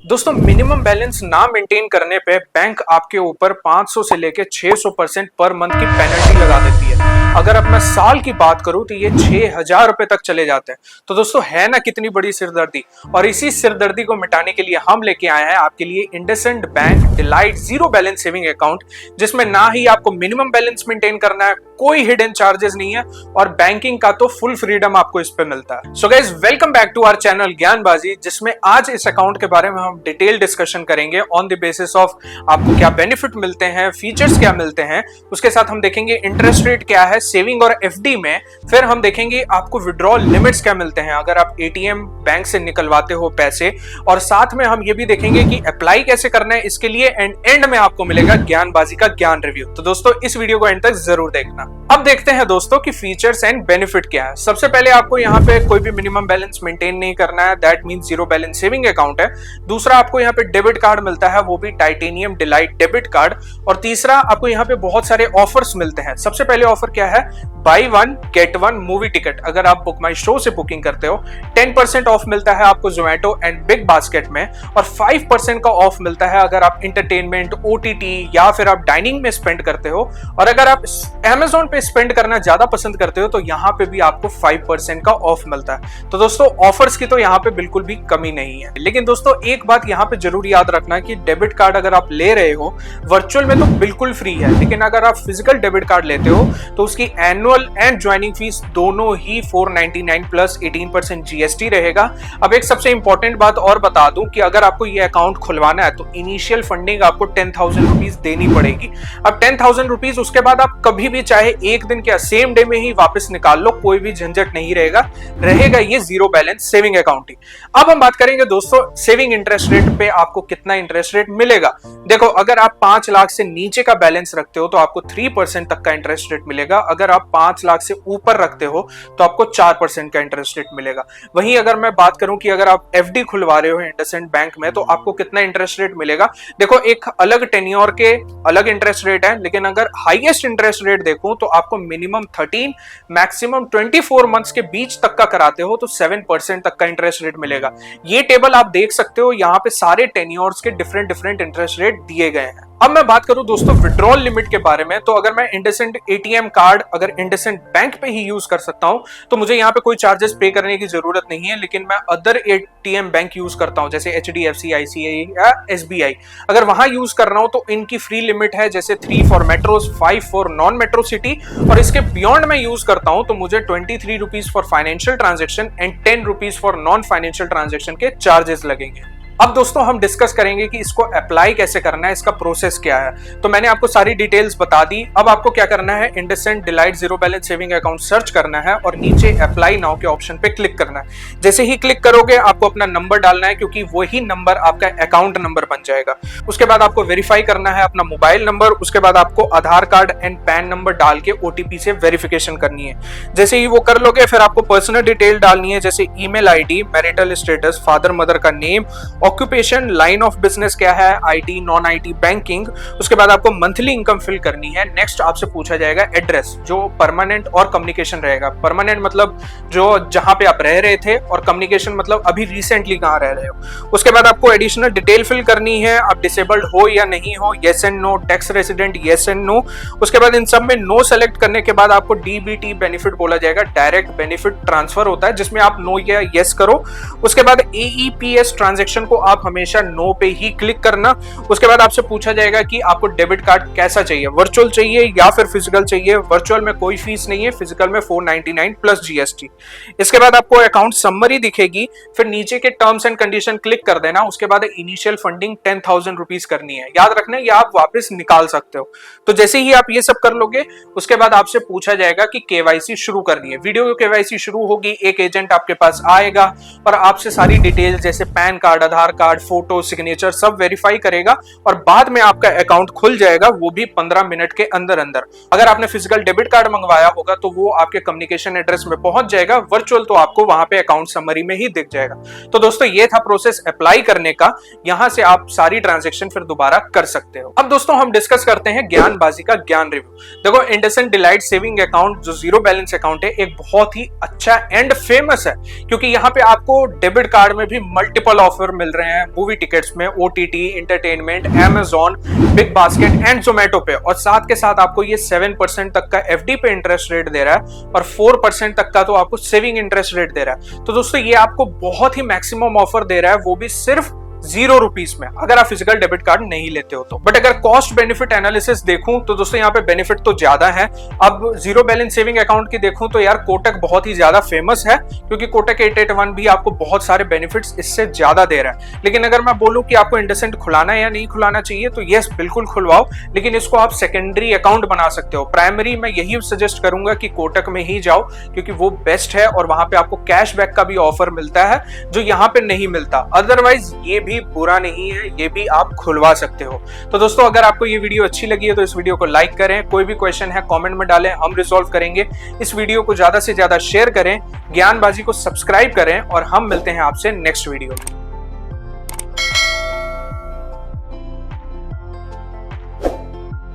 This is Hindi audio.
दोस्तों मिनिमम बैलेंस ना मेंटेन करने पे बैंक आपके ऊपर 500 से लेके 600% पर मंथ की पेनल्टी लगा देती है। अगर अब मैं साल की बात करूं तो ये 6000 रुपए तक चले जाते हैं। तो दोस्तों है ना कितनी बड़ी सिरदर्दी। और इसी सिरदर्दी को मिटाने के लिए हम लेके आए हैं आपके लिए IndusInd bank delight zero balance saving account, जिसमें ना ही आपको मिनिमम बैलेंस मेंटेन करना है, कोई हिडन चार्जेस नहीं है और बैंकिंग का तो फुल फ्रीडम आपको इस पे मिलता है। So guys welcome back to our channel Gyanbaazi, जिसमें आज इस अकाउंट के बारे में हम डिटेल डिस्कशन करेंगे ऑन द बेसिस ऑफ आपको क्या बेनिफिट मिलते हैं, फीचर्स क्या मिलते हैं, उसके साथ हम देखेंगे इंटरेस्ट रेट क्या है सेविंग और एफडी में, फिर हम देखेंगे आपको विड्रॉल लिमिट्स क्या मिलते हैं अगर आप एटीएम बैंक से निकलवाते हो पैसे, और साथ में हम ये भी देखेंगे कि अप्लाई कैसे करना है इसके लिए, एंड में आपको मिलेगा ज्ञानबाजी का ज्ञान रिव्यू। तो दोस्तों इस वीडियो को एंड तक जरूर देखना। अब देखते हैं दोस्तों कि फीचर्स एंड बेनिफिट क्या है। सबसे पहले आपको यहाँ पे कोई भी मिनिमम बैलेंस मेंटेन नहीं करना है, that means zero balance saving account है। दूसरा आपको यहाँ पे डेबिट कार्ड मिलता है, वो भी टाइटेनियम डिलाइट डेबिट कार्ड। और तीसरा आपको यहाँ पे बहुत सारे ऑफर्स मिलते हैं। सबसे पहले ऑफर क्या है, by one get one movie ticket. अगर आप बुक माई शो से बुकिंग करते हो 10% ऑफ मिलता है आपको जोमेटो एंड बिग बास्केट में, और 5% का ऑफ मिलता है अगर आप इंटरटेनमेंट, ओटीटी या फिर आप डाइनिंग में स्पेंड करते हो। और अगर आप अमेज़न पे स्पेंड करना ज्यादा पसंद करते हो तो यहाँ पे भी आपको 5% का ऑफ मिलता है। तो दोस्तों ऑफर्स की तो यहाँ पे बिल्कुल भी कमी नहीं है। लेकिन दोस्तों एक बात यहाँ पे जरूर याद रखना कि डेबिट कार्ड अगर आप ले रहे हो वर्चुअल में तो बिल्कुल फ्री है, लेकिन अगर आप फिजिकल डेबिट कार्ड लेते हो तो उसकी एनुअल एंड ज्वाइनिंग फीस दोनों ही 499 प्लस 18% जीएसटी रहेगा। अब एक सबसे इंपॉर्टेंट बात और बता दूं कि अगर आपको ये अकाउंट खुलवाना है तो इनिशियल फंडिंग आपको 10,000 रुपीज देनी पड़ेगी। अब 10,000 रुपीज उसके बाद आप कभी भी चाहे एक दिन के सेम डे में ही वापस निकाल लो, कोई भी झंझट नहीं रहेगा ये जीरो बैलेंस सेविंग अकाउंट ही। अब हम बात करेंगे दोस्तों सेविंग इंटरेस्ट रेट पे आपको कितना इंटरेस्ट रेट मिलेगा। देखो अगर आप 5 लाख से नीचे का बैलेंस रखते हो तो आपको 3% तक का इंटरेस्ट रेट मिलेगा। अगर आप 5 लाख से ऊपर रखते हो तो आपको 4% का इंटरेस्ट रेट मिलेगा। वहीं अगर मैं बात करूं कि अगर आप एफडी खुलवा रहे हो इंडसइंड बैंक में तो आपको कितना इंटरेस्ट रेट मिलेगा। देखो एक अलग टेन्योर के अलग इंटरेस्ट रेट है, लेकिन अगर हाईएस्ट इंटरेस्ट रेट देखूं तो आपको मिनिमम 13 मैक्सिमम 24 मंथ्स के बीच तक का कराते हो तो 7% तक का इंटरेस्ट रेट मिलेगा। ये टेबल आप देख सकते हो, यहाँ पे सारे टेन्योर्स के डिफरेंट इंटरेस्ट रेट दिए गए हैं। अब मैं बात करूं दोस्तों विड्रॉल लिमिट के बारे में, तो अगर मैं इंडसइंड एटीएम कार्ड अगर इंडसइंड बैंक पे ही यूज कर सकता हूं तो मुझे यहाँ पे कोई चार्जेस पे करने की जरूरत नहीं है। लेकिन मैं अदर एटीएम बैंक यूज करता हूं जैसे एचडीएफसी, आईसीआई या एसबीआई, अगर वहां यूज कर रहा हूं तो इनकी फ्री लिमिट है जैसे 3 for metros, 5 for non metro city, और इसके बियॉन्ड मैं यूज करता हूं तो मुझे 23 rupees for financial transaction and 10 rupees for non financial transaction के चार्जेस लगेंगे। अब दोस्तों हम डिस्कस करेंगे कि इसको अप्लाई कैसे करना है, इसका प्रोसेस क्या है। तो मैंने आपको सारी डिटेल्स बता दी। अब आपको क्या करना है, IndusInd delight zero balance saving account search करना है और नीचे अप्लाई नाउ के ऑप्शन पे क्लिक करना है। जैसे ही क्लिक करोगे आपको अपना नंबर डालना है, क्योंकि वही नंबर आपका अकाउंट नंबर बन जाएगा। उसके बाद आपको वेरीफाई करना है अपना मोबाइल नंबर, उसके बाद आपको आधार कार्ड एंड पैन नंबर डाल के ओटीपी से वेरिफिकेशन करनी है। जैसे ही वो कर लोगे फिर आपको पर्सनल डिटेल डालनी है जैसे email ID, marital status, father mother का name, occupation, line of business क्या है, आईटी, नॉन आईटी, बैंकिंग। उसके बाद आपको मंथली इनकम फिल करनी है। नेक्स्ट आपसे पूछा जाएगा एड्रेस, जो परमानेंट और कम्युनिकेशन रहेगा। परमानेंट मतलब जो जहां पे आप रह रहे थे, और कम्युनिकेशन मतलब अभी रिसेंटली कहां रह रहे हो। उसके बाद आपको एडिशनल डिटेल फिल करनी है, आप डिसेबल्ड हो या नहीं हो, yes and no, tax resident, yes and no. उसके बाद इन सब में नो सेलेक्ट करने के बाद आपको डीबीटी बेनिफिट बोला जाएगा, डायरेक्ट बेनिफिट ट्रांसफर होता है, जिसमें आप नो या येस करो। उसके बाद एईपीएस ट्रांजेक्शन को आप हमेशा नो पे ही क्लिक करना। उसके बाद आपसे पूछा जाएगा कि आपको डेबिट कार्ड कैसा चाहिए, वर्चुअल चाहिए या फिर फिजिकल चाहिए। वर्चुअल में कोई फीस नहीं है, फिजिकल में 499 प्लस जीएसटी। इसके बाद आपको अकाउंट समरी दिखेगी, फिर नीचे के टर्म्स एंड कंडीशन क्लिक कर देना। उसके बाद इनिशियल फंडिंग 10,000 रुपीज करनी है, याद रखना ये आप वापस निकाल सकते हो। तो जैसे ही आप ये सब कर लोगे उसके बाद आपसे पूछा जाएगा कि केवाईसी शुरू करनी है। वीडियो केवाईसी शुरू होगी, एक एजेंट आपके पास आएगा और आपसे सारी डिटेल जैसे पैन कार्ड, आधार कार्ड, फोटो, सिग्नेचर सब वेरीफाई करेगा और बाद में आपका अकाउंट खुल जाएगा, वो भी 15 मिनट के अंदर अंदर। अगर आपने फिजिकल डेबिट कार्ड मंगवाया होगा तो वो आपके कम्युनिकेशन एड्रेस में पहुंच जाएगा, वर्चुअल तो आपको वहां पे अकाउंट समरी में ही दिख जाएगा। तो दोस्तों ये था प्रोसेस अप्लाई करने का। यहां से आप सारी ट्रांजेक्शन फिर दोबारा कर सकते हो। अब दोस्तों हम डिस्कस करते हैं ज्ञानबाजी का ज्ञान रिव्यू। देखो इंडसइंड डिलाइट सेविंग अकाउंट जो जीरो बैलेंस अकाउंट है एक बहुत ही अच्छा एंड फेमस है, क्योंकि यहाँ पे आपको डेबिट कार्ड में भी मल्टीपल ऑफर मिल रहे हैं मूवी टिकट्स में, OTT, entertainment, Amazon, big basket and Zomato पे, और साथ के साथ आपको ये 7% तक का FD पे इंटरेस्ट रेट दे रहा है और 4% तक का तो आपको सेविंग इंटरेस्ट रेट दे रहा है। तो दोस्तों ये आपको बहुत ही मैक्सिमम ऑफर दे रहा है, वो भी सिर्फ 0 रुपीज में, अगर आप फिजिकल डेबिट कार्ड नहीं लेते हो तो। बट अगर कॉस्ट बेनिफिट एनालिसिस देखूं तो दोस्तों यहाँ पे बेनिफिट तो ज्यादा है। अब जीरो बैलेंस सेविंग अकाउंट की देखूं तो यार कोटक बहुत ही ज्यादा फेमस है, क्योंकि कोटक 881 भी आपको बहुत सारे बेनिफिट्स इससे ज्यादा दे रहा है। लेकिन अगर मैं बोलूं कि आपको इंडसेंड खुलाना है या नहीं खुलाना चाहिए, तो यस बिल्कुल खुलवाओ, लेकिन इसको आप सेकेंडरी अकाउंट बना सकते हो। प्राइमरी मैं यही सजेस्ट करूंगा कि कोटक में ही जाओ, क्योंकि वो बेस्ट है और वहां पे आपको कैशबैक का भी ऑफर मिलता है जो यहाँ पे नहीं मिलता। अदरवाइज ये भी बुरा नहीं है, ये भी आप खुलवा सकते हो। तो दोस्तों अगर आपको ये वीडियो अच्छी लगी है तो इस वीडियो को लाइक करें, कोई भी क्वेश्चन है कमेंट में डालें, हम रिजॉल्व करेंगे। इस वीडियो को ज्यादा से ज्यादा शेयर करें, ज्ञानबाजी को सब्सक्राइब करें, और हम मिलते हैं आपसे नेक्स्ट वीडियो में।